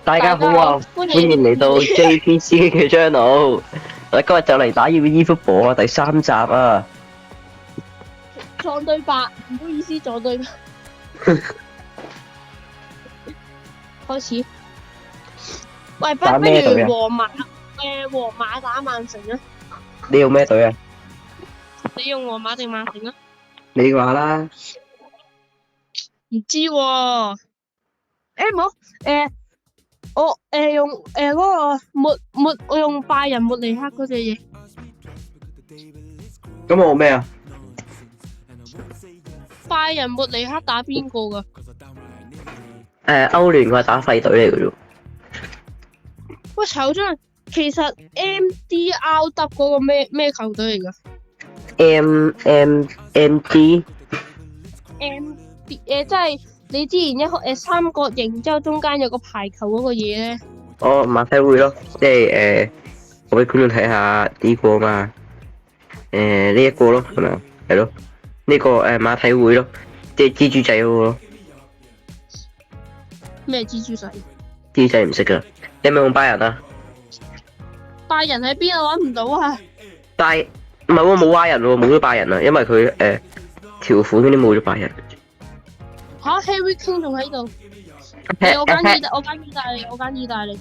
大家好啊，歡迎嚟到 JPC 嘅 channel。我今日就嚟打要衣服播啊，第3集啊。撞對白，唔好意思，撞對白。開始。喂，不如皇馬皇馬打曼城啊！你用咩隊啊？你用皇馬定曼城啊？你話啦。唔知喎。冇我用嗰個我用拜仁慕尼黑嗰隻嘢。咁我咩啊？拜仁慕尼黑打邊個噶？歐聯佢係打廢隊嚟嘅啫。喂，醜真，其實 MDRW 嗰個咩球隊嚟噶？MD 即係你之前一個三角形，之後中間有個排球嗰個嘢咧。哦，馬體會咯，即係我俾觀眾睇下呢個嘛。呢一個咯，係咪啊？係咯，呢個馬體會咯，即係蜘蛛仔嗰個咯。咩蜘蛛仔？蜘蛛仔唔識噶，你係咪用拜仁啊？拜仁喺邊啊？搵唔到啊！唔係喎，冇拜仁喎，冇咗拜仁啊，因為佢條款嗰啲冇咗拜仁。吓 ，Harry Kane 仲喺度。我揀意大利，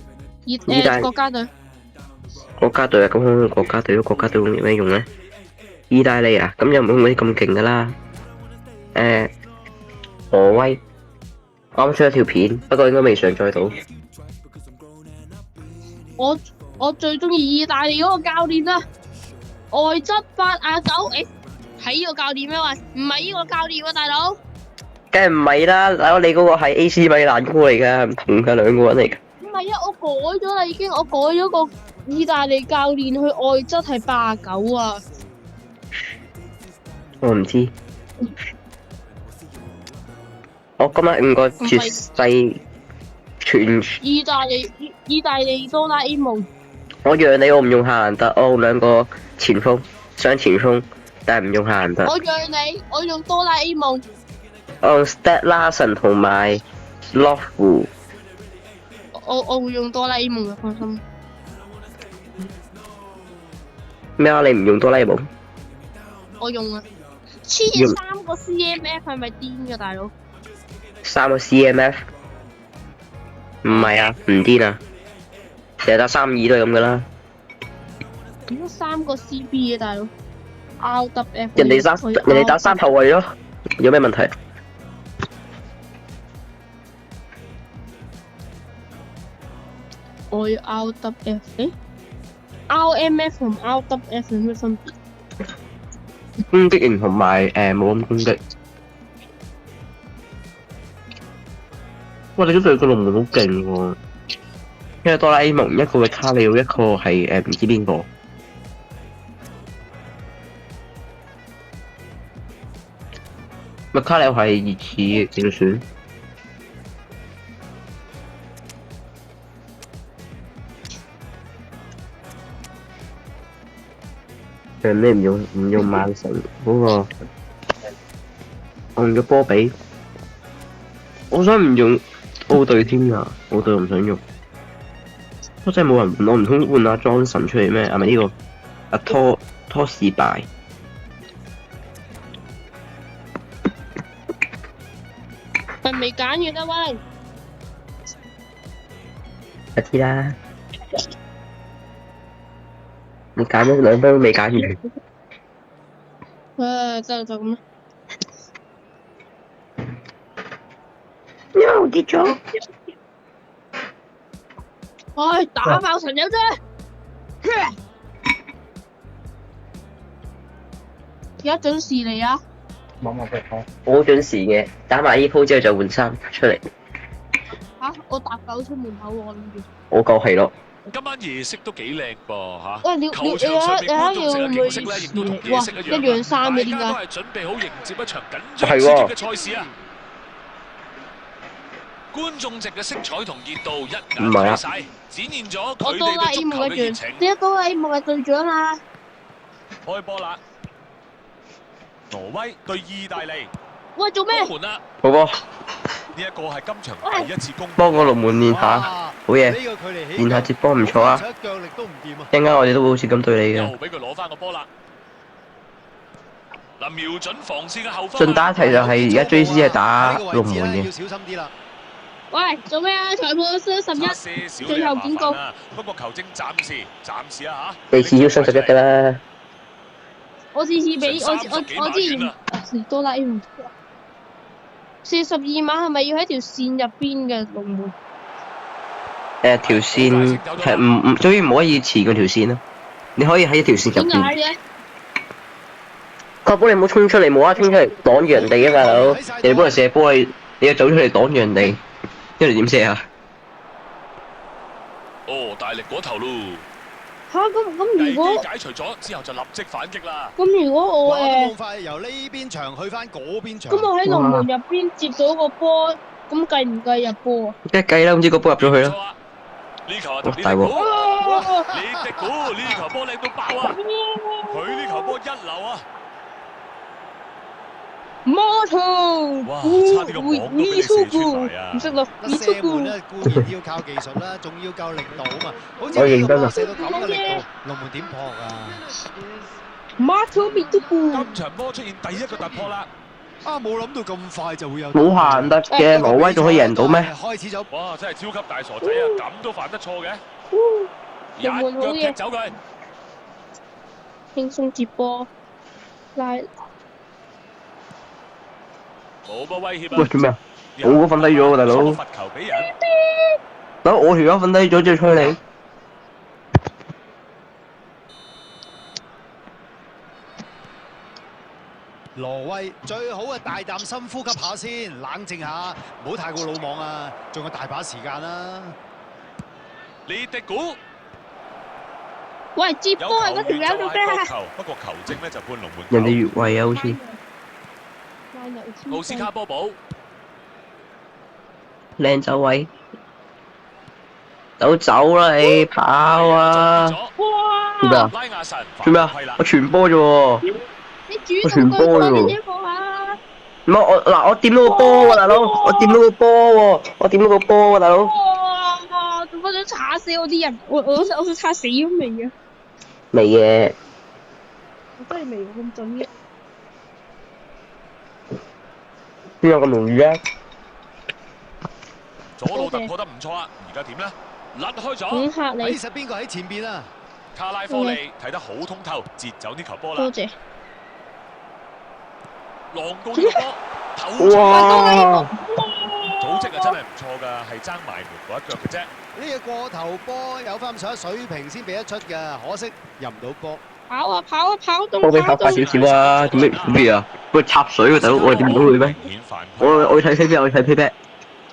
國家隊。國家隊啊，咁國家隊用咩用咧？意大利啊，咁又唔用嗰啲咁勁噶啦。挪威，我啱出一條片，不過應該未上載到。我最中意意大利嗰個教練啦，外質829。係呢個教練咩？喂，唔係呢個教練喎，大佬。梗係唔係啦，大佬你嗰個係 AC 米蘭嗰個嚟噶，唔同嘅兩個人嚟噶。唔係啊，我改咗啦，已經我改咗個意大利教練，佢外質係89啊。我唔知。我今日5個絕世全。意大利哆啦 A 夢。我讓你，我唔用夏蘭特，我用2個前鋒，雙前鋒，但係唔用夏蘭特。我讓你，我用哆啦 A 夢。我用 Stat Larson 同埋 Lofu。我會用哆啦 A 夢嘅，放心。咩啊？你唔用哆啦 A 夢？我用啊。黐3個 CMF 係咪癲㗎，大佬？3個 CMF？ 唔係啊，唔癲啊，成日打3-2都係咁噶啦。點解3個 CB 嘅，大佬 ？RWF。人哋打3後衛咯，有咩問題？我要 RWF。RMF 同 RWF 有咩分別？攻擊型同埋冇咁攻擊。哇！你嗰隊個龍門好勁喎，因為哆啦 A 夢一個係卡里奧，一個係唔知邊個。咪卡里奧係熱刺正選。咩唔用曼城嗰個？我用咗波比。我想唔用奧隊添啊，奧隊唔想用。我真係冇人換，我唔通換阿 Johnson 出嚟咩？係咪呢個阿拖士拜？係未揀嘅得喂。我知啦。你揀咗2分都未揀完。就咁啦。跌咗。唉，打爆陳友啫！而家準時嚟啊！好準時嘅，打埋呢鋪之後就換衫出嚟。嚇！我搭狗出門口喎，我諗住。我夠係咯。今晚夜色都幾靚噃嚇！喂，你球場上面觀眾席嘅景色咧，亦都同夜色一樣。嘅點解？大家都係準備好迎接一場緊張刺激嘅賽事啊！觀眾席嘅色彩同熱度一眼睇晒，展現咗佢哋嘅足球嘅熱情。你一哆啦 A 夢係隊長啊！開波啦！挪威對意大利。喂，做咩？門啦！寶寶。呢一個係今場第一次攻。幫個龍門練下。好嘢，呢個距離起練下接波唔錯啊！腳力都唔掂啊！一陣間我哋都會好似咁對你嘅。又俾佢攞翻個波啦。嗱，瞄準防線嘅後方。順帶一提就係而家 J.C 係打龍門嘅。要小心啲啦。喂，做咩啊？裁判雙11，最後警告。不過球證暫時啊嚇。第次要雙11㗎啦。我次次俾我之前哆啦 A 夢42碼係咪要喺條線入邊嘅龍門？條線係唔總之唔可以遲過條線咯。你可以喺一條線入邊。點解嘅？確保你唔好衝出嚟，冇啦衝出嚟擋住人哋啊嘛，大佬！人哋幫你射波，你要走出嚟擋住人哋，跟住點射啊？哦，大力嗰頭咯。嚇咁如果解除咗之後就立即反擊啦。咁如果我咁快由呢邊場去翻嗰邊場。咁我喺龍門入邊接到個波，咁計唔計入波啊？梗係計啦，唔知個波入咗去啦。呢球大鑊！李迪古呢球波靚到爆啊！佢呢球波一流啊！摩托，哇！差啲個網都俾你射穿埋啊！唔識咯，射門咧固然要靠技術啦，仲要夠力度啊嘛。好似呢個波射到咁嘅力度，龍門點撲啊？摩托變咗步。今場波出現第一個突破啦！啊，冇諗到咁快就會有。冇行得嘅，挪威仲可以贏到咩？開始咗，哇！真係超級大傻仔啊！咁都犯得錯嘅，一腳踢走佢。輕鬆接波，拉。冇乜威脅啊！喂，做咩啊？我嗰瞓低咗喎，大佬。罰球俾人。等我條友瞓低咗，再吹你。挪威最好嘅大啖深呼吸下先，冷靜下，唔好太過魯莽啊！仲有大把時間啦。李迪古。喂，接波啊！嗰條友做咩啊？不過球證咧就判龍門。人哋越位啊，好似。奧斯卡波寶。靚走位。走啦你，跑啊！做咩啊？做咩啊？我傳波啫喎。你主動對波嘅啫波啊！唔係我掂到個波喎，大佬！我掂到個波喎，我掂到個波喎，大佬！哇！做乜想踩死我啲人？我想踩死咗未啊？未嘅。我真係未咁準嘅。邊有咁容易啊？左路突破得唔錯啊！而家點咧？甩開咗。恐嚇你。其實邊個喺前邊啊？卡拉科利睇得好通透，截走呢球波啦。多謝。浪高呢個波，頭哇！組織啊真係唔錯㗎，係爭埋門嗰一腳嘅啫。呢個過頭波有翻上水平先俾得出㗎，可惜入唔到波。跑啊跑啊跑到！波比跑快少少啊！做咩啊？喂插水喎，大佬！我掂到佢咩？我要睇 P 我要睇 P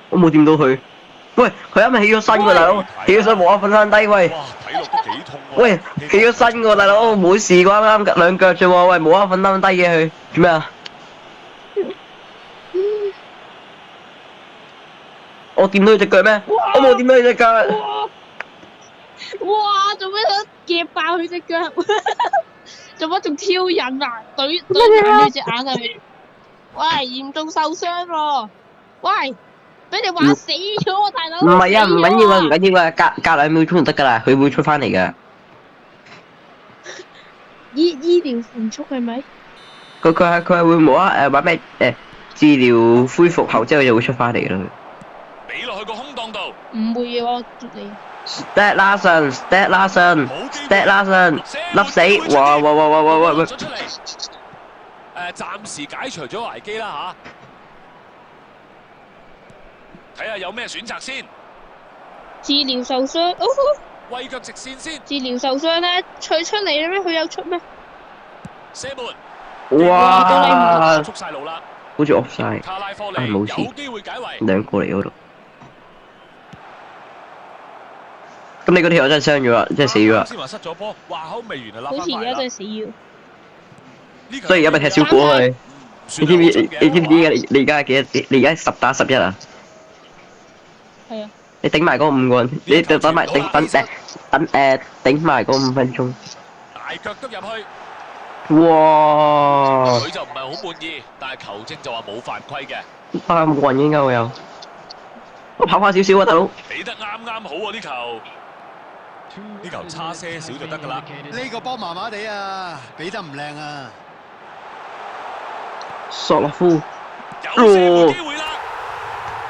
我冇掂到佢。喂，佢啱啱起咗身喎，大佬！起咗身冇瞓翻低，喂！哇，睇落都幾痛喎！喂，起咗身喎，大佬！冇事啩，啱啱兩腳啫喎，喂，冇瞓翻低嘅佢，做咩啊？我掂到佢隻腳咩？我冇掂到佢隻腳。哇！做咩想夾爆佢隻腳？做乜仲挑釁啊？懟佢隻眼係咪？喂，嚴重受傷喎！喂，俾你話死咗喎，大佬！唔係啊，唔緊要啊，唔緊要啊，隔2秒鐘就得㗎啦，佢會出翻嚟㗎。醫療輔助係咪？佢係會冇啊話咩治療恢復後之後就會出翻嚟啦。俾落去個空檔度。唔會嘅喎，捉你。Stat Larson，笠死！哇！暫時解除咗危機啦嚇，睇下有咩選擇先。治療受傷，威腳直線先。治療受傷咧，佢出嚟啦咩？佢有出咩？射門。哇！捉晒路啦。好似 offside，卡拉科利冇事。有機會解圍。兩個嚟嗰度。咁你嗰條友真係傷咗啦，真係死咗啦。先話失咗波，話口未完就拉翻好似而家埋啦。真係死咗。所以而家咪踢小股佢。你知唔知？你而家幾多？你而家10打11啊？係啊。你頂埋嗰5個人，你就等埋頂埋嗰5分鐘。大腳都入去。哇！佢就唔係好滿意，但係球證就話冇犯規嘅。5個人應該會有。我跑快少少啊，大佬。俾得啱啱好啊！呢球，呢球差些少就得㗎啦。呢個波麻麻地啊，俾得唔靚啊！索洛夫，有射門機會啦！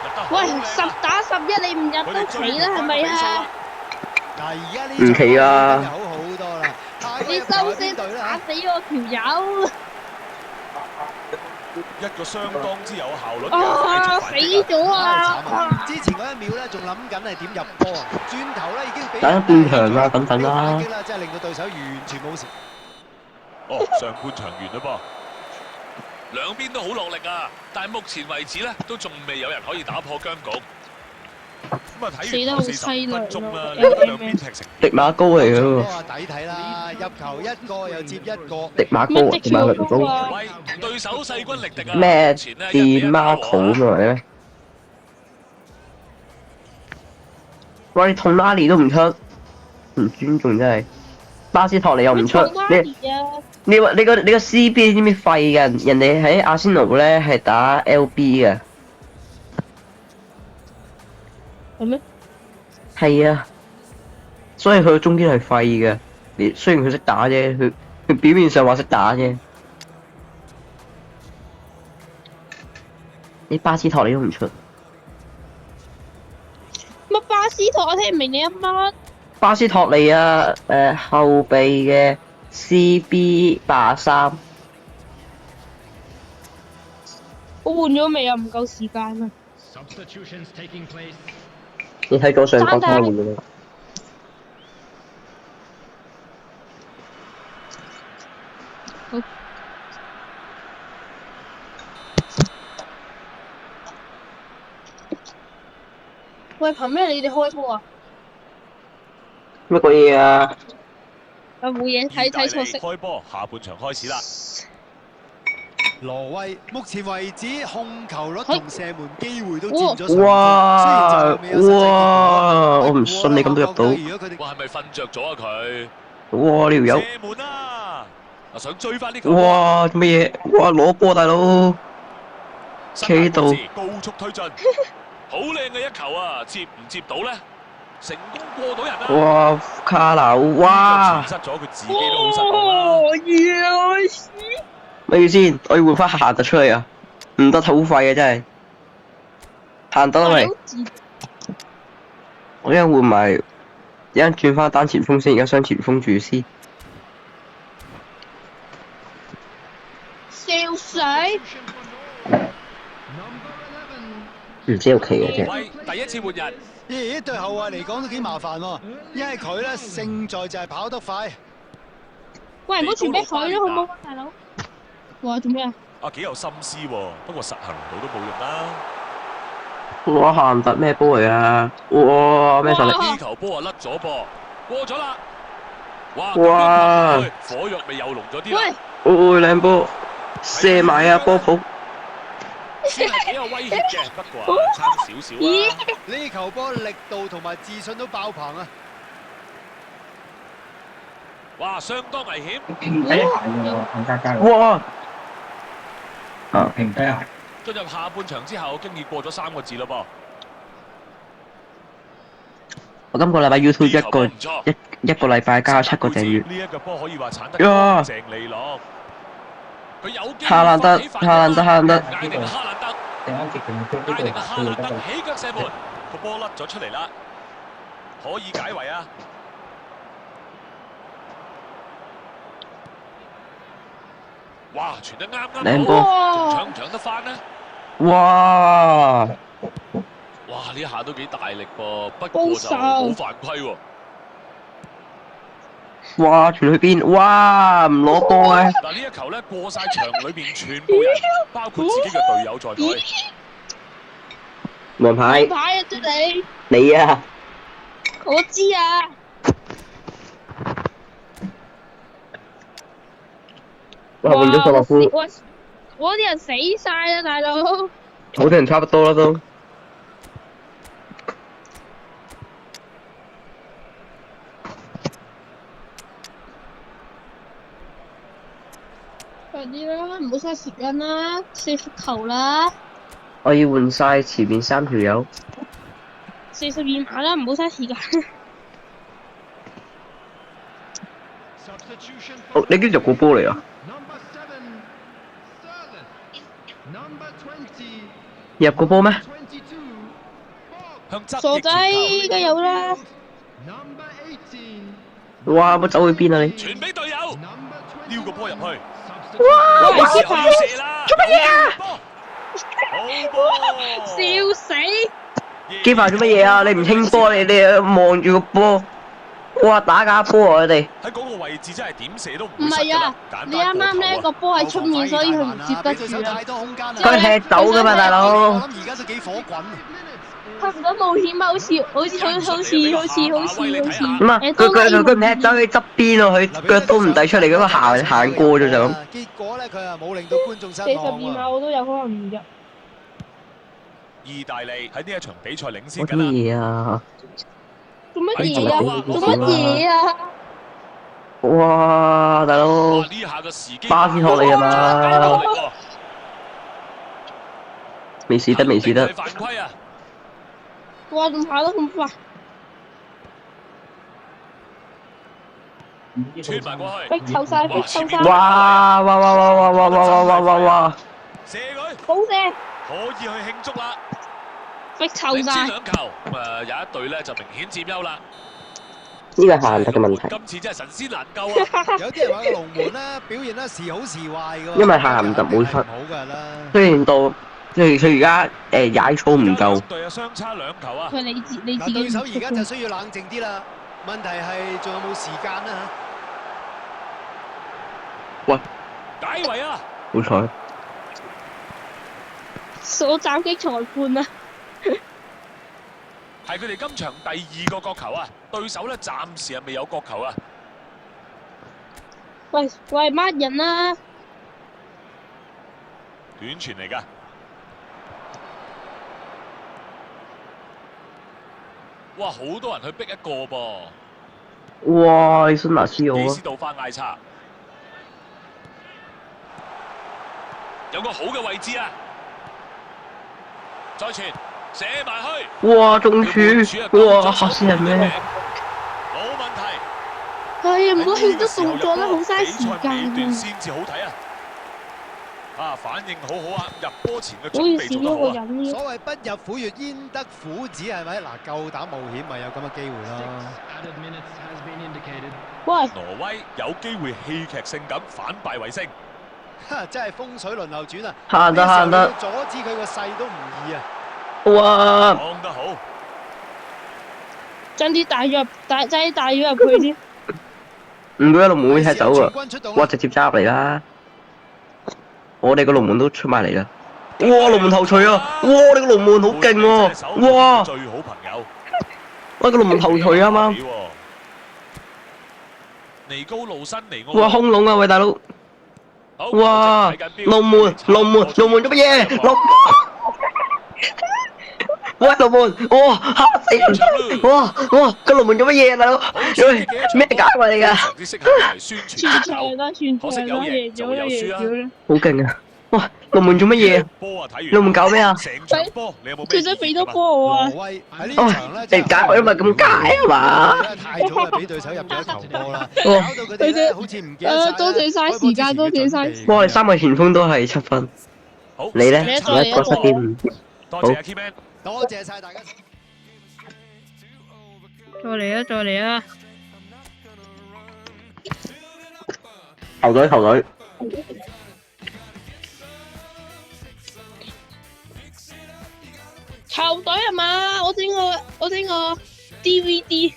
入得好喂，靚啊10打11你唔入都企啦，係咪啊？嗱，而家呢唔奇啊場好好多啦。你收聲，打死我條友！一個相當之有效率嘅啊，死咗啊！之前嗰一秒咧，仲諗緊係點入波啊，轉頭咧已經俾打咗半場啦，等等啦。打擊啦，真係令到對手完全冇事。哦，上半場完啦噃，兩邊都好落力啊，但係目前為止咧都仲未有人可以打破僵局。咁啊，睇完40分鐘啦，兩邊踢成迪馬高嚟嘅喎，抵睇啦，入球一個又接一個。迪馬高啊，迪馬高。喂，對手勢均力敵啊！咩前呢電孖土咁嚟咩？喂，同拉尼都唔出，唔尊重真係。巴斯托尼又唔出，你個 CB 知唔知廢嘅？人哋喺阿仙奴咧係打 LB 嘅。係咩？係啊，所以佢個中堅係廢嘅。你雖然佢識打啫，佢表面上話識打啫。你巴斯托尼都唔出，乜巴斯托？我聽唔明你乜？巴斯托尼啊，後備嘅 CB83，我換咗未啊？唔夠時間啊！你睇左上角睇換嘅咩？好。喂，憑咩你哋開波啊？乜鬼嘢啊？冇嘢，睇錯色。開波，下半場開始啦。挪威目前為止控球率同射門機會都佔咗上風，哇！哇！我唔信你咁都入到。哇，係咪瞓着咗啊佢？哇！呢條友。射門啊！我想追翻呢球。哇！做乜嘢？哇！攞波大佬。企喺度。高速推進，好靚嘅一球啊！接唔接到咧？成功過到人啦！哇！卡流，哇！失咗佢自己都好失望啦。咪住先，我要換翻夏特出嚟啊！唔得，好廢啊真係。行得啦未？我一陣換埋，一陣轉翻單前鋒先，而家雙前鋒住先。笑死！唔知有奇嘅啫。喂，第一次換人。咦，對後衞嚟講都幾麻煩喎，因為佢咧勝在就係跑得快。喂，唔好傳俾佢咯，好唔好啊，大佬？哇，做咩啊？啊，幾有心思喎，不過實行唔到都冇用啦。哇！夏特咩波嚟啊？哇！咩實力？呢球波啊甩咗噃，過咗啦。哇！火藥味又濃咗啲啦。喂！靚波，射埋啊波普。算係幾有威脅嘅，不過差少少啦。呢球波力度同埋自信都爆棚啊！哇，相當危險。平底鞋喎，黃家佳。哇！啊，平底鞋。進入下半場之後，經已過咗3個字咯噃。我今個禮拜 YouTube 一個禮拜加7個訂閱。呢一個波可以話鏟得乾淨利落。佢有機會夏蘭德。艾迪哈蘭德第起腳射門，個波甩咗出嚟啦，可以解圍啊！哇，傳得啱啱好，仲搶唔搶得翻呢？哇！哇！呢下都幾大力噃，不過就好犯規喎。哇！傳去邊？哇！唔攞波嘅。嗱，呢一球咧過晒場裏邊全部人，包括自己嘅隊友在內。黃牌。黃牌啊！出你。你啊！我知啊。哇！換咗索洛夫。我啲人死晒啦，大佬。好多人差不多啦都。快啲啦，唔好嘥時間啦，4球啦。我要換晒前面3條友。42碼啦，唔好嘥時間。哦，你跟住入個波嚟啊？入個波咩？向傻仔，依家有啦。哇！冇走去邊啊你？傳俾隊友，撩個波入去。哇！喂，keep 要射啦！做乜嘢啊？好波！笑死！基華做乜嘢啊？你唔興波，你望住個波。哇！打假波啊！佢哋喺嗰個位置真係點射都唔唔係啊，你啱啱呢個波喺出面，所以佢唔接得住啊。佢踢走㗎嘛，大佬。我諗而家都幾火滾。佢唔敢冒險啊！好似唔係佢唔踢走去側邊咯，佢腳都唔遞出嚟咁行過咗就咁。結果咧，佢啊冇令到觀眾失望42碼我都有可能唔入。意大利喺呢一場比賽領先我啲緊啦。嘢啊！做乜嘢啊？做乜嘢啊？哇！大佬哇！呢下嘅時機，巴斯托尼啊嘛，未試得未試得。犯規啊！哇！仲跑得咁快，穿埋過去，逼臭晒，逼臭晒，哇！哇！射佢，補射，可以去慶祝啦！逼臭領先晒。兩球，有一隊咧就明顯佔優啦。呢個係限得嘅問題，今次真係神仙難救啊！有啲人話個龍門咧表現得時好時壞㗎喎。因為限就冇出好㗎啦。雖然到佢而家踩操唔夠，隊啊相差兩球啊！佢你自己嗱，對手而家就唔需要冷靜啲啦。問題係仲有冇時間啦喂，解圍啊！好彩。所襲擊裁判啊！係佢哋今場第2個角球啊！對手咧暫時係未有角球啊！喂，乜人啊？短傳嚟㗎。哇！好多人去逼一個噃。哇！你信拿斯奧啊基斯！道翻嗌叉，有個好嘅位置啊！再傳射埋去。哇！中柱！哇！嚇死人咩？冇問題。係啊，唔好慶祝動作啦，好嘥時間尾段啊！先至好睇啊！反應好好啊！入波前嘅好準備似少咗個做得好啊！人嘅。所謂不入虎穴焉得虎子係咪？嗱，夠膽冒險咪有咁嘅機會咯。喂，挪威有機會戲劇性咁反敗為勝。真係風水輪流轉啊！行得行得呢時候要阻止佢個勢都唔易啊！哇！講得好，爭啲帶咗入去添。唔會一路門會踢走啊！全軍出動哇！啦！直接揸入嚟啦！我哋個龍門都出埋嚟啦！哇！龍門頭槌啊！哇！你個龍門好勁喎！哇！最好朋友。喂，個龍門頭槌啱啱！尼高路辛尼奧。哇！空籠啊！喂，大佬！好哇！龍門做乜嘢？喂，龍門！哇！嚇死！哇！個龍門做乜嘢啊，大佬？咩解圍嚟㗎？非常之適合嚟宣傳串技巧場啦，串場啦，贏咗啦，贏咗啦！好勁啊！哇！龍門做乜嘢啊？波啊！睇完龍門搞咩啊？成場波你有冇咩佢想俾多波我啊！挪威喺呢場咧你解圍因為咁解啊嘛？太早就俾對手入咗一球波啦，搞哇！到佢哋咧好似唔記得晒多謝晒時間，多謝晒。哇！我哋3個前鋒都係7分，好，你咧你一1個7.5。多謝阿 Keyman。多謝晒大家。再嚟啊！再嚟啊！球隊。球隊係嘛？我整個 DVD，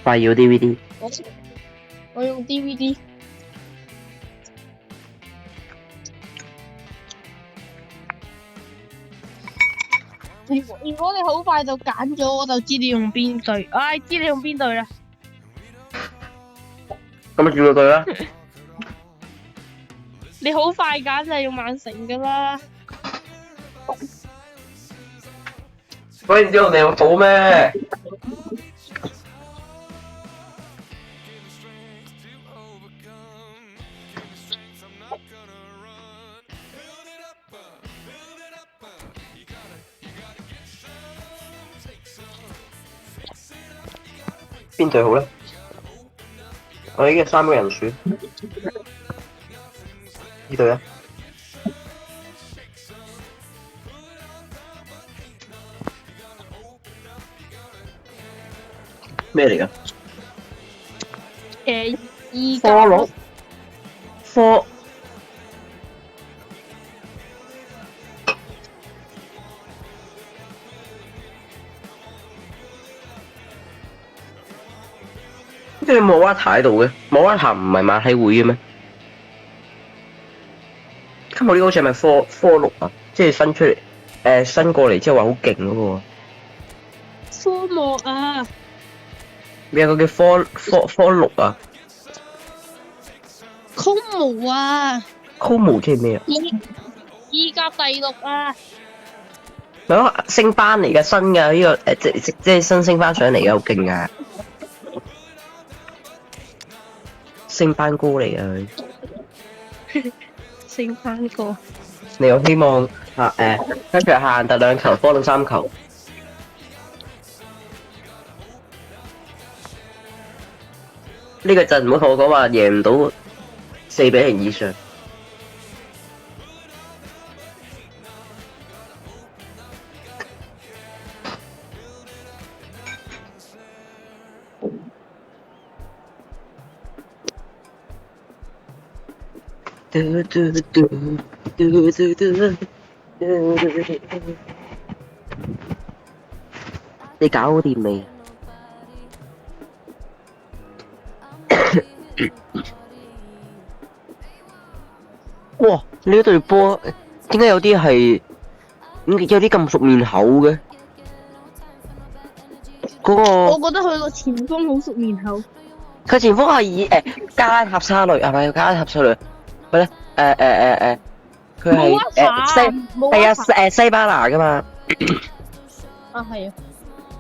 快要 DVD。我用 DVD。如果你好快就揀咗，我就知你用邊隊。唉，知你用邊隊啦。咁咪轉個隊啦。你好快揀就係用曼城噶啦。嗰陣時我哋有賭咩？邊隊好咧？我已經3個人選，呢隊啊？咩嚟㗎？意科甲六科。即係莫瓦塔喺度嘅，莫瓦塔唔係馬體會嘅咩？今日呢個好似係咪科六啊？即係新出嚟，新過嚟之後話好勁嗰個。科莫啊！咩個叫科六啊Como 啊！ ？Como 即係咩啊？意甲第6啊！咪咯，升班嚟嘅新嘅呢個即係新升翻上嚟嘅，好勁啊！升班哥嚟嘅佢。升翻個。你有希望跟住限得2球，科到3球。呢個陣唔好同我講話贏唔到4-0以上。你搞掂未？哇！呢隊波點解有啲係有啲咁熟面口嘅？嗰個我覺得佢個前鋒好熟面口。佢前鋒係以加拉塔沙雷係咪？加拉塔沙雷佢咧佢係西班牙噶嘛？啊係啊！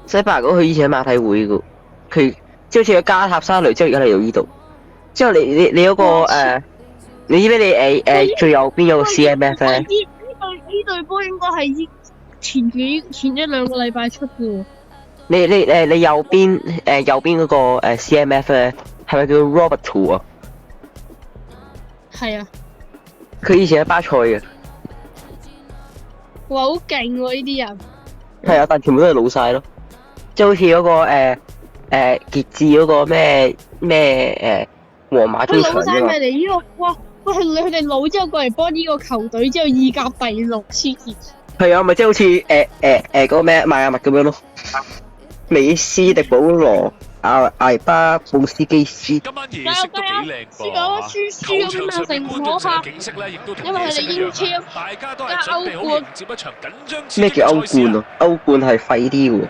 西班牙嗰個佢以前喺馬體會噶，佢即係好似個加拉塔沙雷之後而家嚟到呢度。之後你嗰個你知唔知你最右邊有個 CMF 咧？呢隊波應該係前1-2個禮拜出嘅。你右邊嗰個CMF 咧係咪叫 Roberto 啊？係啊！佢以前喺巴塞嘅。哇！好勁喎呢啲人。係啊，但全部都係老曬咯，即係好似嗰個傑志嗰個咩皇馬中場佢老曬啫嘛。咪嚟呢個哇！喂，佢哋老之後過嚟幫呢個球隊之後意甲第6黐線。係啊，咪即係好似嗰個咩邁阿密咁樣咯。美斯、迪保羅、艾巴、布斯基斯。今晚夜色都幾靚噃，球場上面觀眾席嘅景色咧，亦都同夜色一樣。大家都係準備好迎接一場緊張刺激咩叫歐嘅賽事冠啊？歐冠係廢啲嘅喎，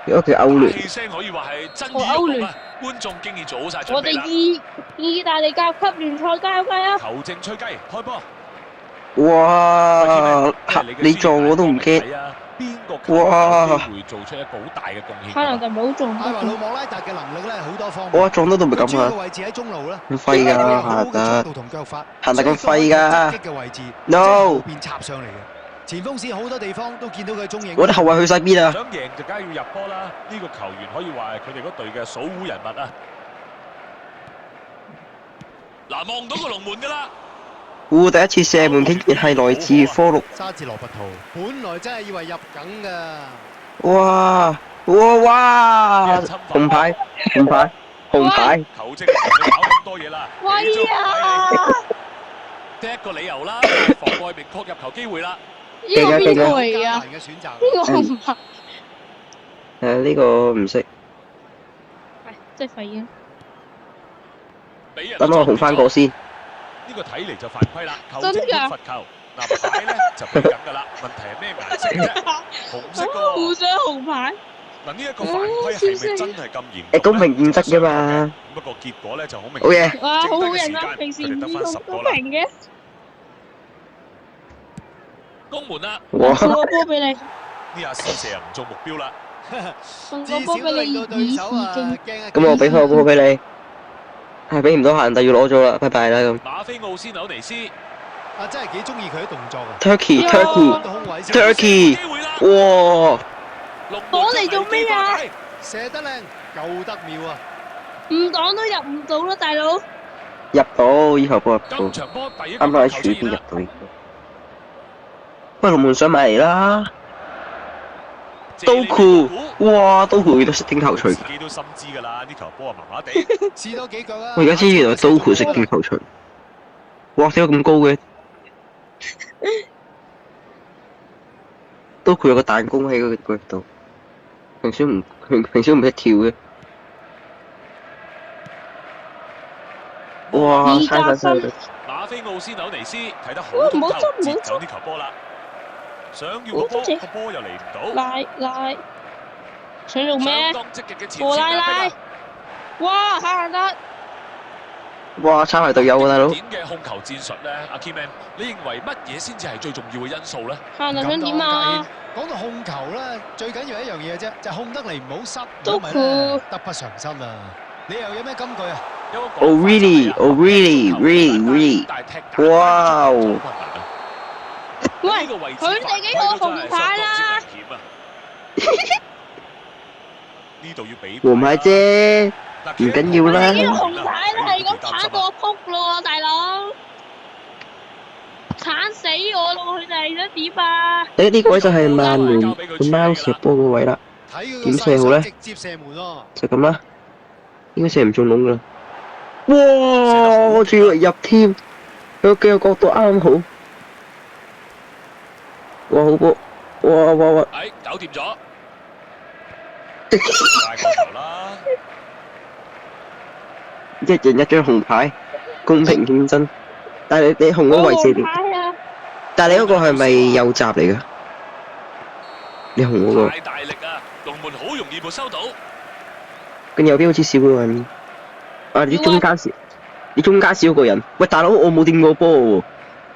如果叫歐聯。氣聲可以話係真意欲啊！觀眾經已做好晒準備啦。我哋意大利甲級聯賽加油加油！球證吹雞，開波。哇！你撞我都唔驚。邊個球員有機會做出一個好大嘅貢獻？可能就唔係好撞艾華得。魯莫拉達嘅能力咧好多方面。我撞到都唔係咁啊！主要嘅位置喺中路啦，咁廢㗎，行得速度同腳法，行得咁廢㗎側擊嘅位置 No 後邊插上嚟嘅。前鋒線好多地方都見到佢蹤影。我啲後衞去晒邊啊？想贏就梗係要入波啦！呢個球員可以話係佢哋嗰隊嘅守護人物啊！嗱，望到個龍門㗎啦！第一次射門竟然係來自科六。沙治羅拔圖，本來真係以為入梗㗎。哇！紅牌！紅牌！紅牌！球證唔搞咁多嘢啦！喂啊！第一個理由啦，妨礙明確入球機會啦。呢個邊個嚟艱難㗎？嘅選擇。呢個唔係。呢個唔識，喂，真係廢嘅。俾人等我紅翻個先。呢個睇嚟就犯規啦，球證判罰球。嗱，牌咧就俾緊㗎啦，問題係咩顏色嘅啫？紅色㗎喎。互相紅牌。嗱，呢一個犯規係咪真係咁嚴重？公平原則㗎嘛。不過結果咧就好明好嘢。哇，好好人啊！平時唔得係咁公翻10個啦。平嘅。攻門啦！哇！送個波俾你，呢下試射唔中目標啦。送至少個波俾你，令到對以手啊示敬。驚一驚。咁我俾翻個波俾你，係俾唔到限，但要攞咗啦，拜拜啦咁。馬菲奧斯紐尼斯啊，真係幾中意佢啲動作啊！ Turkey 到空位先 Turkey，哇！攞嚟做咩啊？射得靚，救得妙啊！唔擋都入唔到啦，大佬。入到，以後波入到，今場波第一個啱啱喺球柱邊入出現啦。到已經。喂，龍門上埋嚟啦！刀庫，哇，刀庫都識頂頭錘自。己都心知㗎啦，呢球波啊麻麻地。試多幾腳啊！我而家先原來刀庫識頂頭錘。哇！點解咁高嘅？刀庫有個彈弓喺個腳度，平時唔識跳嘅。哇！二嘥加分晒嘥晒。馬菲奧斯紐尼斯睇得好通透，截走呢球波啦。想要個波，個波又嚟唔到。拉，想做咩？相當積極嘅前過線壓拉，迫。哇，下得。哇！抄埋隊友啊，大佬！經典嘅控球戰術咧，阿 Keyman，你認為乜嘢先至係最重要嘅因素咧？下得想點啊？講到控球咧，最緊要一樣嘢啫，就係控得嚟唔好失，都因為咧得不償失啊！你又有咩金句啊？Oh really? Oh really? 哇！喂，佢哋幾個紅牌啦？呢度要俾黃牌啫，唔緊要啦。呢個紅牌都係咁鏟到我撲咯，大佬！鏟死我咯！佢哋想點啊？誒呢個位就係曼聯個貓射波個位啦，點射好咧？直接射門喎！就咁啦，應該射唔中籠噶啦。哇！我仲以為入添，佢個角度啱好。哇！好波！哇！哎，搞掂咗，大個頭啦！一人一張紅牌，公平競爭。但係你紅嗰個位置，但係你嗰個係咪右閘嚟噶？你紅嗰個。太大力啊！龍門好容易沒收到。跟右邊好似少個人。啊！你中間少個人。喂，大佬，我冇掂過波喎，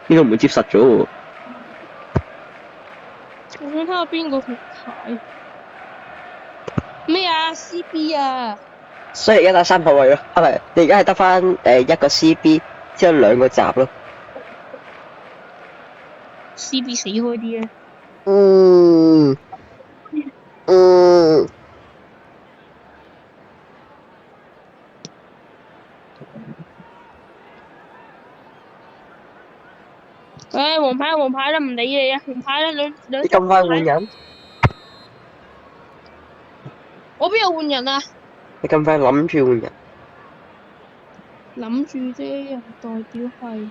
呢個門接實咗喎。我想睇下邊個紅牌。咩啊 ？CB 啊！所以而家打3後衞咯，係咪？你而家係得翻一個 CB，之後2個閘咯。CB 死開啲啊！唉，黃牌啦，唔理你啊，紅牌啦，兩你咁快換人？我邊有換人啊？你咁快諗住換人？諗住啫，人代表係。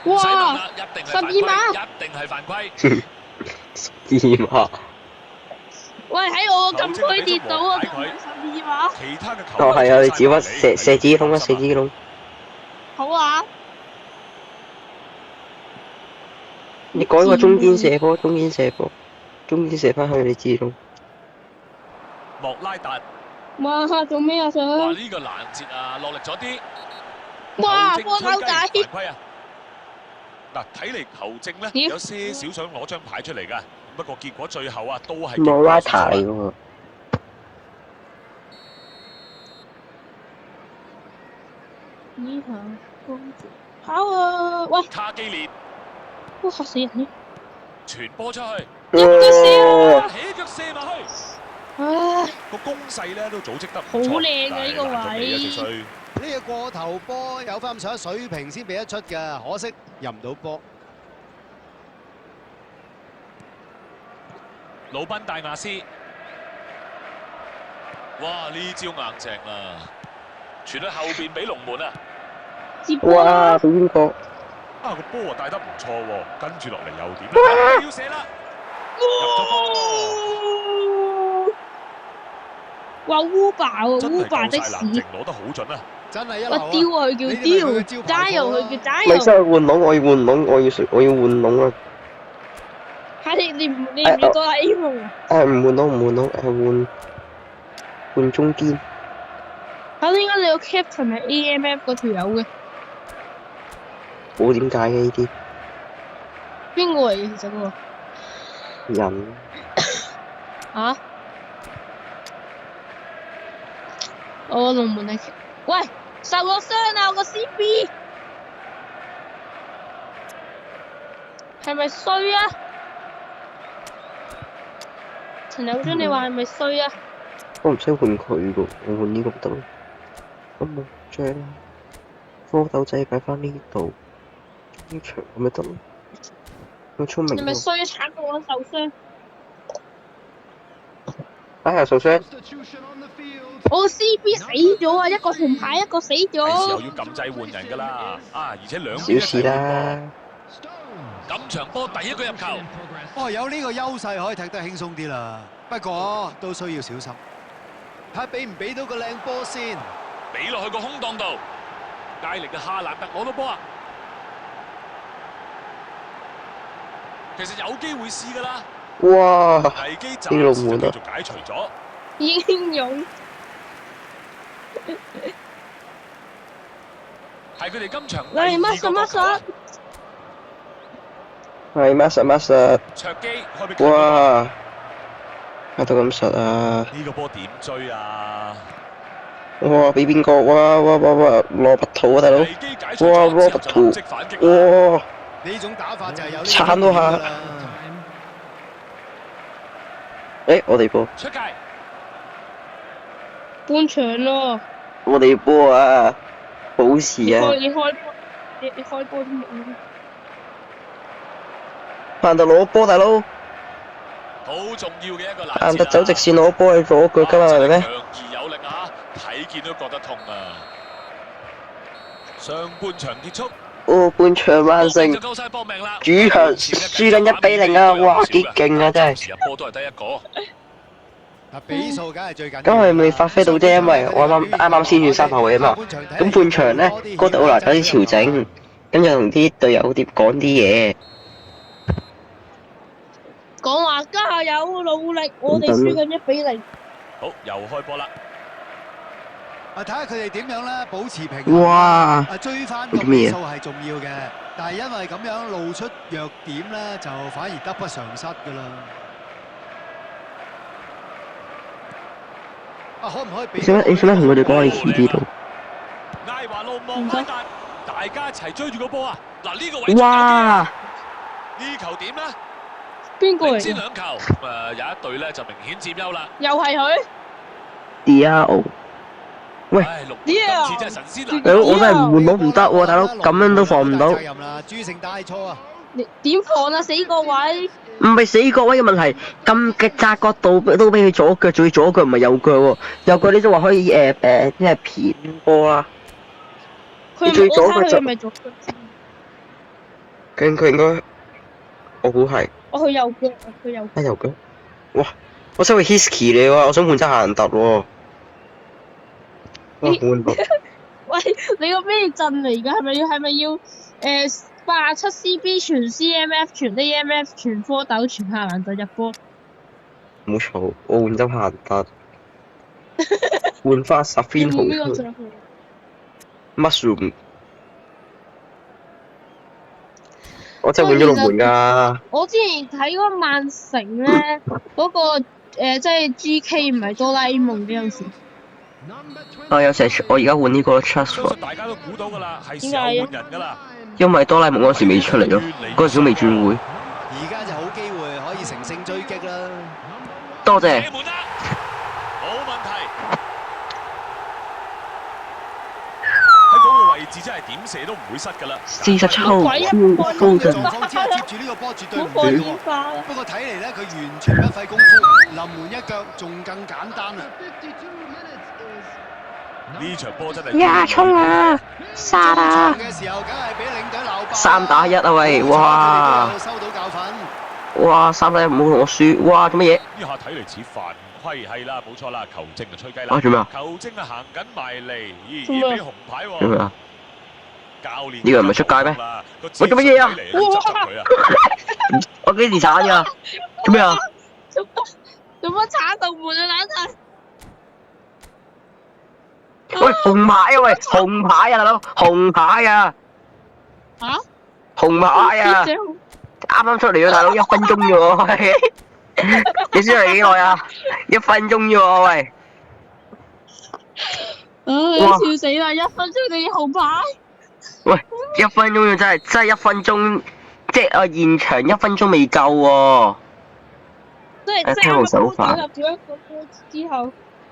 唔使問哇！啦，一定係12碼一定係犯規。12碼。喂，喺我個禁區跌到啊！12碼。其他嘅球哦，係啊，你指屈射指窿啊，射指窿。好啊！你改個中間射波，中間射翻去你指窿。莫拉達，哇！做咩啊？哇！想？呢個攔截啊，落力咗啲。哇！球證波頭仔。犯規啊！嗱，睇嚟球證咧咦有些少想攞張牌出嚟㗎，不過結果最後啊都係莫拉塔嚟喎。以下公主跑啊！喂！卡基列哇！嚇死人添！傳波出去，一腳射啊！起腳射埋去，唉，個攻勢咧都組織得唔好錯，靚啊呢個但係難咗你啊位最衰。呢個過頭波有翻咁上下水平先俾得出㗎，可惜入唔到波。魯賓大亞斯，哇！呢招硬淨啊！傳去後邊俾龍門啊！接波哇！啊！好英國。啊個波啊帶得唔錯喎，跟住落嚟又點咧？要射啦！入咗波，哇烏霸喎，真係烏霸的士夠晒冷靜，，攞得好準啊！真係一流啊！我丟啊！佢叫丟，加油佢叫加油。咪收去換籠，我要換籠，我要換籠啊！嚇你唔要過下 A 夢啊？唔換籠，換中堅。嚇點解你個 captain 係 AMF 嗰條友嘅？冇點解嘅呢啲邊個嚟嘅其實嗰個？人。啊？我龍門係喂受咗傷啊！我個 CB 係咪衰啊？陳友章，你話係咪衰啊？我唔使換佢噶，我換呢個得咯。咁咪將蝌蚪仔擺翻呢度，呢場咁咪得咯。咁聰明你咪喎！衰慘到我受傷。哎呀，受傷！我 CB 死咗啊！一個紅牌，一個死係時候咗。要撳掣換人㗎啦！而且兩邊小事一齊換啦。波。咁場波第一個入球，有呢個優勢可以踢得輕鬆啲啦。不過都需要小心，睇俾唔俾到個靚波先。俾落去個空檔度，佳力嘅哈蘭特攞到波啊！其實有機會試㗎啦。哇！危機暫時就繼續解除咗。英勇。係佢哋今場嚟乜什麼實？係乜實乜實？卓基開俾哇！喺度咁實啊！呢個波點追啊？哇！俾邊個？哇！羅拔圖啊，大佬！哇！羅拔圖！哇！呢種打法就係有鏟到下。誒，我哋波。出界。半場咯。我哋波啊！保持啊！你開波，你開波都冇。行到攞波，大佬！好重要嘅一個攔截。行得走直線攞波係左腳㗎嘛，係咪咩？強而有力啊！睇見都覺得痛啊！上半場結束。哦，半場完勝，主場輸緊1-0啊！哇，幾勁啊，真係！入波都係得一個。嗱，比數梗係最緊要。咁佢未發揮到啫，因為我啱先轉三後衞啊嘛。咁半場咧，哥迪奧拿搞啲調整，跟住同啲隊友講啲嘢。講話加油努力，我哋輸緊1-0。好，又開波啦！睇下佢哋點樣咧，保持平衡。哇！追翻個比數係重要嘅，但係因為咁樣露出弱點咧，就反而得不償失噶啦。可唔可以俾？你使唔使同佢哋講你遲啲到？艾華路望開大家一齊追住個波啊！嗱呢個位哇！呢球點咧？邊個嚟？先兩球，有一隊咧就明顯佔優啦。又係佢。D.R.O. 喂，今次真係神仙啊！大佬，我真係唔換冇唔得喎，大佬咁樣都防唔到。鑄成大錯啊！你點防啊？死個位！唔係死角位嘅問題，咁嘅窄角度都俾佢左腳，仲要左腳唔係右腳喎，右腳你就話可以即係偏波啦。佢最左腳就咪左腳先。佢應該，我估係。我去右腳，佢右腳。右腳。哇！我想去 Hisky 你喎，我想換隻夏蘭特喎。哇！換到。喂，你個咩陣嚟㗎？係咪要87 CB 全 CMF 全 AMF 全蝌蚪全夏蘭特入波？冇錯，我換咗夏蘭特，換翻10分紅出。Mushroom。我真係換咗龍門㗎。我之前睇嗰個曼城咧，嗰個即係 GK 唔係哆啦 A 夢嗰陣時。有時我而家換呢個 Trust。大家都估到㗎啦，係時候換人㗎啦。因為哆啦 A 夢嗰時未出嚟咯，嗰陣時都未轉會。而家就好機會可以乘勝追擊啦。多謝。冇問題。喺嗰個位置真係點射都唔會失㗎啦。47號高進。狀況之下接住呢個波絕對唔會喎。不過睇嚟咧，佢完全不費功夫，臨門一腳仲更簡單啊！呢場波真係呀衝啊！殺啊！3打1啊喂！哇！哇！3打1唔好同我輸！哇！做乜嘢？呢下睇嚟似犯規係啦，冇錯啦，球證就吹雞啦。啊做咩啊？球證啊行緊埋嚟，咦俾紅牌喎？做咩啊？教練呢個唔係出街咩？喂做乜嘢啊？我幾時鏟㗎？做咩啊？做乜鏟到門啊？冷陣。喂，紅牌啊喂，紅牌啊大佬，紅牌啊！嚇？紅牌啊！啱啱出嚟啊大佬，1分鐘啫喎，喂！你先嚟幾耐啊？1分鐘啫喎，喂！笑死啦！1分鐘你紅牌？喂，1分鐘真係1分鐘，即係現場1分鐘未夠喎。即係啱啱組合咗一個波之後。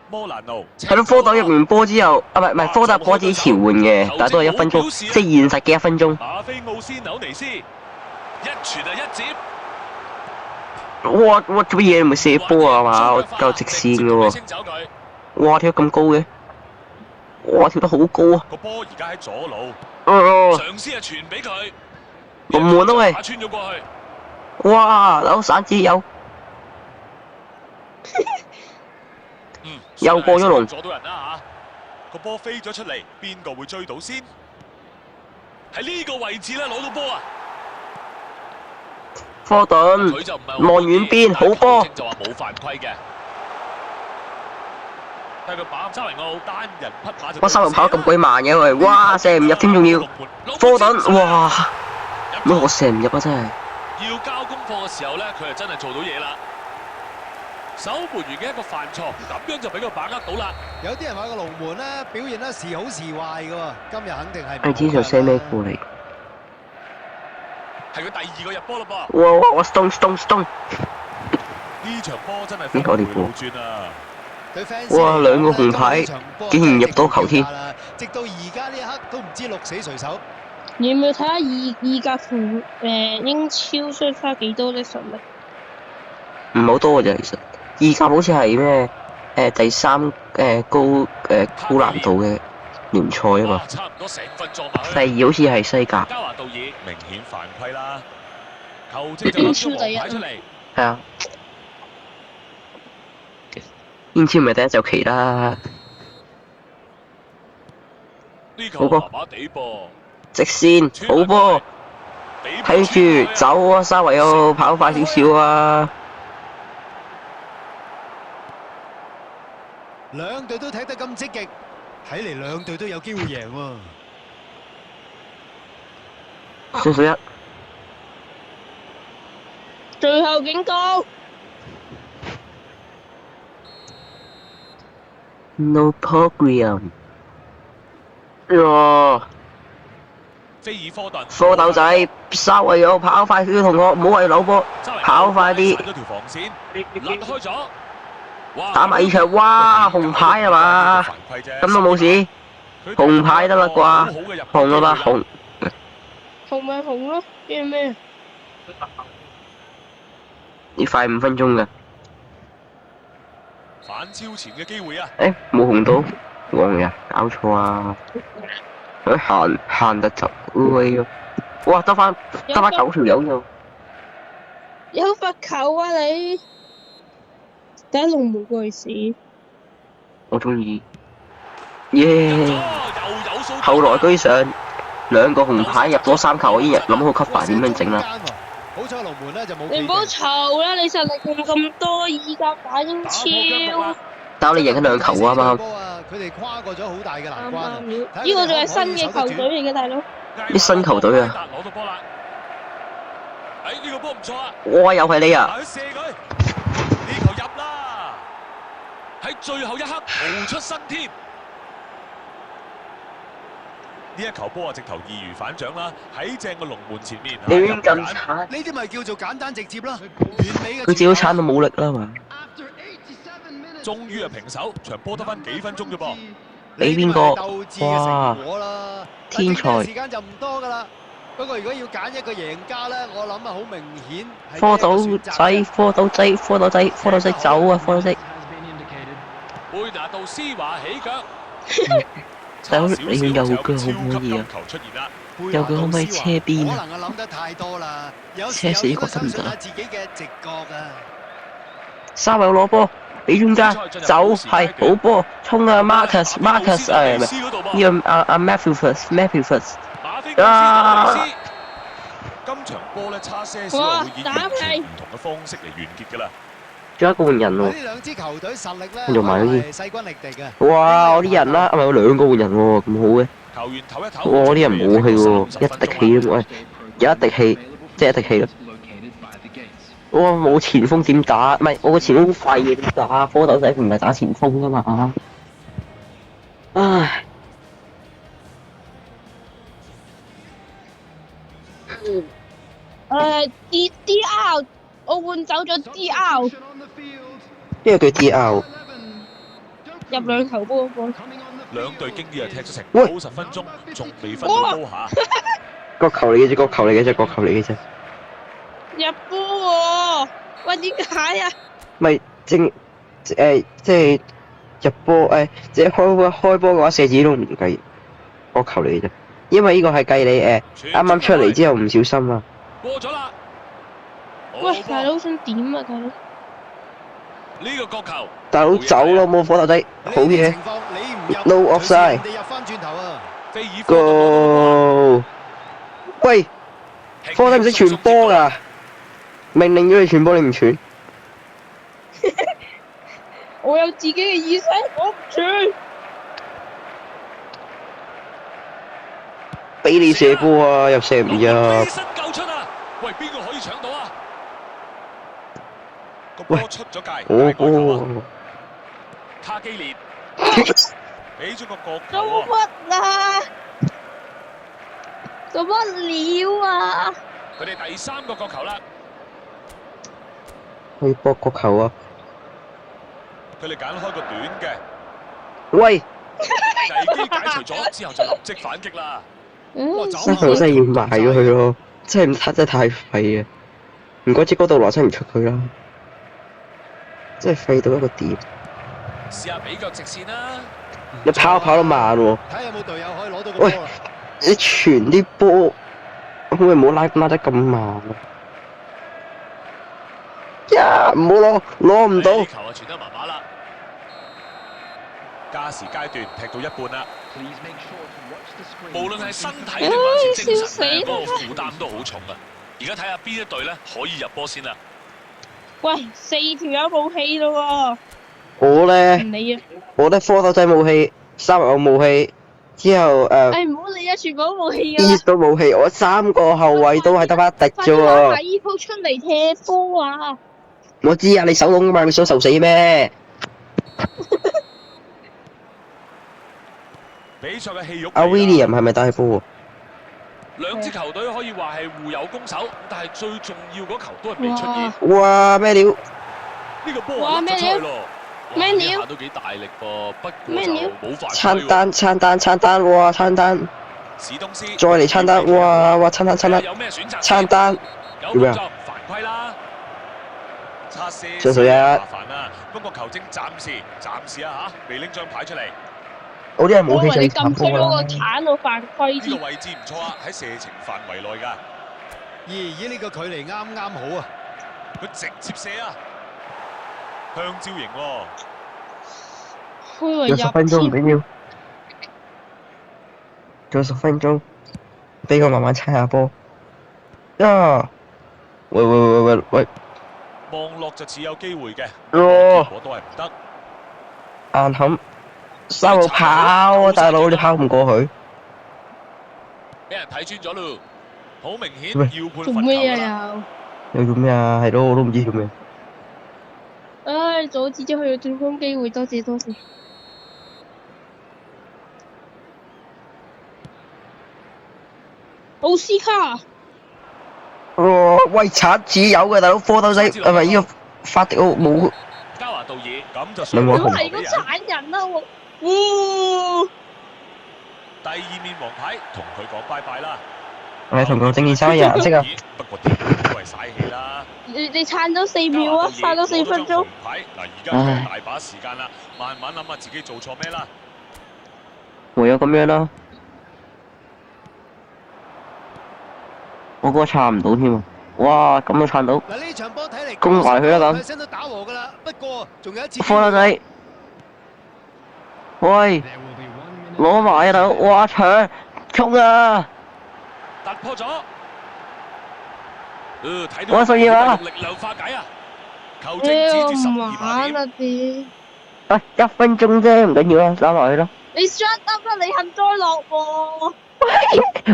摩蘭奴係咯，科隊入完波之後，啊唔係科隊波子調換嘅，但係都係1分鐘，即係現實嘅1分鐘。馬菲奧斯紐尼斯一傳啊一接，哇！做乜嘢？唔係射波啊嘛？我夠直線嘅喎。哇！跳得咁高嘅，哇！跳得好高啊！個波而家喺左路，哦，嘗試係傳俾佢，龍門啊喂！打穿咗過去。哇！扭散子有，又過咗龍。阻到人啦嚇，個波飛咗出嚟，邊個會追到先？喺呢個位置咧攞到波啊！科頓佢就唔係望遠邊，好波。就話冇犯規嘅。睇佢把沙維奧單人匹馬就。哇！三路跑咁鬼慢嘅喂，哇！射唔入添仲要。科頓哇！乜我射唔入啊真係。要交功課嘅時候咧，佢係真係做到嘢啦。守門員嘅一個犯錯，咁樣就俾佢把握到啦。有啲人話個龍門咧表現得時好時壞嘅喎，今日肯定係。你知就 send 咩過嚟？係佢第2個入波啦噃。哇！我 stone。呢場波真係峰回路轉啊！哇！2個紅牌，竟然入到球添。直到而家呢一刻都唔知鹿死誰手。你有冇睇下意甲同英超相差幾多咧實力？唔好多嘅啫，其實。意甲好似係咩？第3高難度嘅聯賽啊嘛。差唔多成分撞埋去。第2好似係西甲。嘉華道爾明顯犯規啦，球證就攞咗黃牌出嚟。係啊。英超咪第1就奇啦。呢球麻麻地噃。直線好波，睇住走啊！沙維奧跑快少少啊！兩隊都踢得咁積極，睇嚟兩隊都有機會贏喎。數1，最後警告。No program。呀！菲爾科頓，科豆仔，沙維奧跑快少少，同學唔好為扭波，跑快啲。咗條防線，甩開咗。打埋呢場，哇！紅牌係嘛？咁都冇事，紅牌得啦啩？紅啦吧，紅。紅咪紅咯，驚咩？呢快5分鐘㗎。反超前嘅機會啊！冇紅到，黃呀，搞錯啊！佢行得就喂，哇！得翻9條友啫。有罰球啊你！第一龍門過去試。我中意。耶！後來居上，2個紅牌入咗3球，我已經諗好cover點樣整啦。好彩龍門咧就冇。你唔好嘈啦！你實力咁多，意甲打英超。但你贏緊2球啊嘛。佢哋跨過咗好大嘅難關啊！呢個仲係新嘅球隊嚟嘅，大佬。啲新球隊啊！攞到波啦！呢個波唔錯啊！哇！又係你啊！射佢，呢球入啦！喺最後一刻逃出生天。呢一球波啊，直頭易如反掌啦！喺正個龍門前面。你咁慘？呢啲咪叫做簡單直接啦，完美嘅。佢自己慘到冇力啦嘛。終於係平手，場波得翻幾分鐘啫噃。俾邊個？哇！天才。時間就唔多噶啦。不過如果要揀一個贏家咧，我諗啊好明顯。科島仔走啊！科島仔。貝拿杜斯華起腳。大佬，你要右腳可唔可以啊？右腳可唔可以車邊啊？可能我諗得太多啦，車死個得唔得啊？自己嘅直覺啊！沙維攞波，俾中間走係好波，衝啊 Marcus 誒唔係呢個阿 Matthews 啊！今場波咧差些少會以完全唔同嘅方式嚟完結㗎啦。仲有一個換人喎。呢兩支球隊實力咧，用埋嗰啲勢均力敵嘅。哇！我啲人啦，係咪有2個換人喎？咁好嘅。球員唞一唞。哇！我啲人冇氣喎，一滴氣都冇。喂，有一滴氣，即係一滴氣咯。哇！冇前鋒點打？唔係我個前鋒好廢嘅點打？科豆仔唔係打前鋒㗎嘛？唉。DR， 我換走咗 DR。呢個叫 DR。入兩球波嗰個。兩隊經已係踢咗成喂90分鐘，仲未分到高下。角球嚟嘅啫，角球嚟嘅啫，角球嚟嘅啫。入波喎！喂，點解啊？咪正即係入波即係開波嘅話射子都唔計角球嚟嘅啫，因為呢個係計你啱啱出嚟之後唔小心啊。過咗啦。喂，大佬想點啊，大佬？呢個角球，大佬走咯，冇火頭仔，好嘢。No offside 你入翻轉頭啊！菲爾科，Go！喂，科仔唔識傳波㗎，命令咗你傳波，你唔傳。我有自己嘅意識，我唔傳。俾你射波啊，入射唔入。飛身救出啊！喂，邊個可以搶到啊？個波出咗界，我大球啊！波。卡基連俾咗個角球做喎。乜啊？做乜料啊？佢哋第3個角球啦，可以搏角球啊！佢哋揀開個短嘅，喂，危機解除咗之後就立即反擊啦。三球真係要賣咗佢咯，真係太廢啊！唔怪之嗰度羅真唔出佢啦，真係廢到一個點。試下俾腳直線啦。你跑得慢喎，睇下有冇隊友可以攞到個波喂，你傳啲波，可唔可以唔好拉得咁慢啊？呀，唔好攞唔到。呢球啊傳得麻麻啦。加時階段踢到一半啦。無論係身體定還是精神咧，嗰個負擔都好重啊！而家睇下邊一隊咧可以入波先啦。喂，4條友冇氣咯喎！我咧，唔理啊！我咧科斗仔冇氣，三日我冇氣，之後唔好理啊，全部都冇氣㗎啦！都冇氣，我3個後衞都係得翻一滴快啫啲攞埋喎。衣鋪出嚟踢波啊！我知啊，你手窿㗎嘛，你想受死咩？比賽嘅戲肉。阿 William 係咪帶波？兩支球隊可以話係互有攻守，但係最重要嗰球都係未出現。哇！咩料？呢個波啊，甩咗出去咯！咩料？呢下都幾大力噃，不過就咩料冇犯規餐喎。單，哇！餐單，史東斯再嚟餐單，哇！餐單，有咩選擇？餐單，有動作犯規啦！測試最少一麻煩啦，不過球證暫時啊未拎張牌出嚟。我啲人冇氣就你要慘波撳衰咗個啦。鏟我犯規呢個添。位置唔錯啊，喺射程範圍內㗎。咦，呢個距離啱好啊！佢直接射啊，香蕉型喎。開為仲有10分鐘唔入添。緊要，仲有10分鐘，俾我慢慢猜下波。呀！喂！望落就似有機會嘅，哦結果都係唔得。硬冚3路跑啊，大佬你跑唔過佢。俾人睇穿咗咯，好明顯喂要判做罰咩球啦。啊你做咩啊？係咯，我都唔知做咩。又？唉，阻止咗佢嘅進攻機會，多謝。奧斯卡，哦，喂，鏟子有嘅大佬，科斗仔係咪呢個法迪奧冇？加華道爾咁就兩個我上係個鏟人啦我。哇！第2面黃牌，同佢講拜拜啦。我哋同佢整件衫一樣顏色啊！不過點都係嘥氣啦。你撐咗4秒啊，撐咗4分鐘。紅牌嗱，而家仲有大把時間啦，慢慢諗下自己做錯咩啦。唯有咁樣啦。我嗰個撐唔到添啊！哇，咁都撐到。嗱，呢場波睇嚟攻埋佢啦咁身都打和㗎啦，不過仲有一次。科斗仔，喂，攞埋啊大佬！哇，搶衝啊！突破咗。睇我信要啊用力量化解啊！球證指住12碼點。玩啦啲。 1分鐘啫，唔緊要啊，打埋去啦。你 shut up 啦！你幸災樂禍。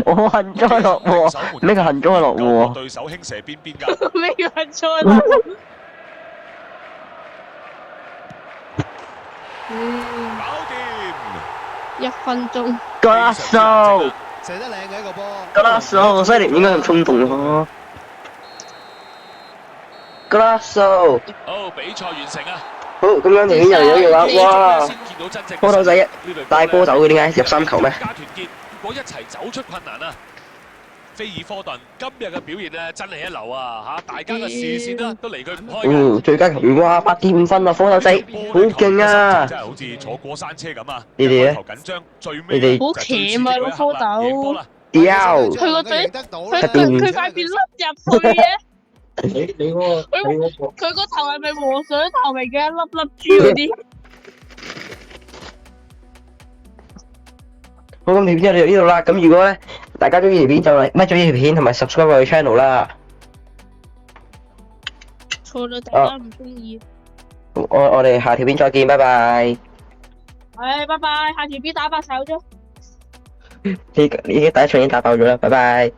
我幸災樂禍，咩叫幸災樂禍？對手輕射邊㗎。咩叫幸災樂禍？搞掂。 1分鐘。格數，射得靚嘅一個波。格數，犀利，應該咁衝動咯。格數，好，比賽完成啊！好，咁樣條片又有嘅話，哇！波頭仔帶波走嘅點解入3球咩？加團結，結果一齊走出困難啊！菲爾科頓今日嘅表現咧真係一流啊！嚇，大家嘅視線咧都離佢唔開嘅。最佳球員哇，8.5分啊，科頭仔好勁啊！真係好似坐過山車咁啊！你哋咧？緊張，最尾你哋好鉗啊，老科豆。屌！佢個嘴，佢塊面凹入去嘅。你嗰個佢個頭係咪和尚頭嚟嘅？粒粒珠嗰啲。好，咁條片就到呢度啦。咁如果咧大家中意條片就乜中意條片同埋 subscribe 我嘅 channel 啦。錯啦，大家唔中意。我哋下條片再見，拜拜。唉，拜拜，下條片打發手啫。呢第一場已經打爆咗啦，拜拜。